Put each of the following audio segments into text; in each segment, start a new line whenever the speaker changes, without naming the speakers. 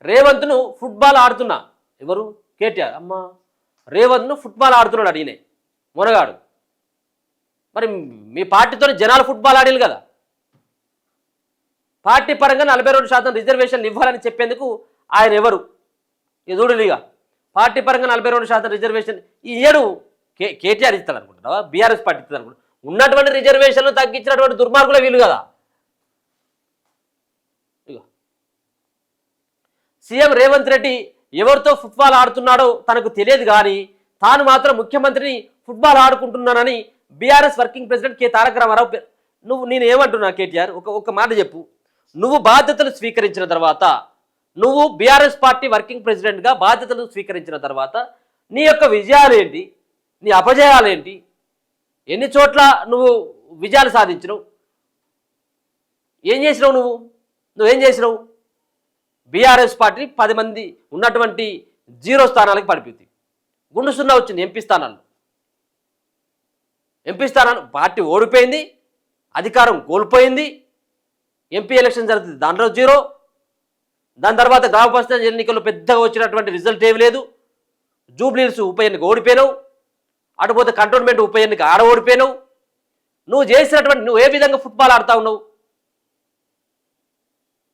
రేవంత్ను football ఆడుతున్నా ఎవరు కేటీఆర్ అమ్మ రేవంత్ను ఫుట్బాల్ ఆడుతున్నాడు అడిగినే మునగాడు మరి మీ పార్టీతో జనాలు ఫుట్బాల్ ఆడేది కదా పార్టీ పరంగా 42% రిజర్వేషన్లు ఇవ్వాలని చెప్పేందుకు ఆయన ఎవరు ఎదురుగా పార్టీ పరంగా 42% రిజర్వేషన్ ఈ ఏడు కేటీఆర్ ఇస్తారు అనుకుంటున్నావా బీఆర్ఎస్ పార్టీ ఇస్తుంది అనుకుంటా ఉన్నటువంటి రిజర్వేషన్లు తగ్గించినటువంటి దుర్మార్గులే వీలు కదా సీఎం రేవంత్ రెడ్డి ఎవరితో ఫుట్బాల్ ఆడుతున్నాడో తనకు తెలియదు కానీ తాను మాత్రం ముఖ్యమంత్రిని ఫుట్బాల్ ఆడుకుంటున్నానని BRS working president K Taraka Rama Rao నేను ఏమంటున్నా కేటీఆర్ ఒక మాట చెప్పు నువ్వు బాధ్యతలు స్వీకరించిన తర్వాత నువ్వు బీఆర్ఎస్ పార్టీ వర్కింగ్ ప్రెసిడెంట్గా బాధ్యతలు స్వీకరించిన తర్వాత నీ యొక్క విజయాలు ఏంటి నీ అపజయాలు ఏంటి ఎన్ని చోట్ల నువ్వు విజయాలు సాధించినావు ఏం చేసినావు నువ్వేం చేసినావు బీఆర్ఎస్ పార్టీ 10 మంది ఉన్నటువంటి 0 స్థానాలకు పడిపోయింది గుండు సున్నా వచ్చింది ఎంపీ స్థానాలు పార్టీ ఓడిపోయింది అధికారం కోల్పోయింది ఎంపీ ఎలక్షన్ జరుగుతుంది దాంట్లో 0 దాని తర్వాత గ్రామ పంచాయతీ ఎన్నికల్లో పెద్దగా వచ్చినటువంటి రిజల్ట్ ఏమి లేదు జూబ్లీహిల్స్ ఉప ఎన్నిక ఓడిపోయినావు అటుపోతే కంటోన్మెంట్ ఉప ఎన్నిక ఆడ ఓడిపోయినావు నువ్వు ఏ విధంగా ఫుట్బాల్ ఆడుతా ఉన్నావు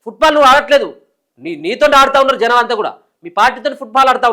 ఫుట్బాల్ నువ్వు ఆడట్లేదు నీతో ఆడుతూ ఉన్నారు జనం అంతా కూడా మీ పార్టీతో ఫుట్బాల్ ఆడుతూ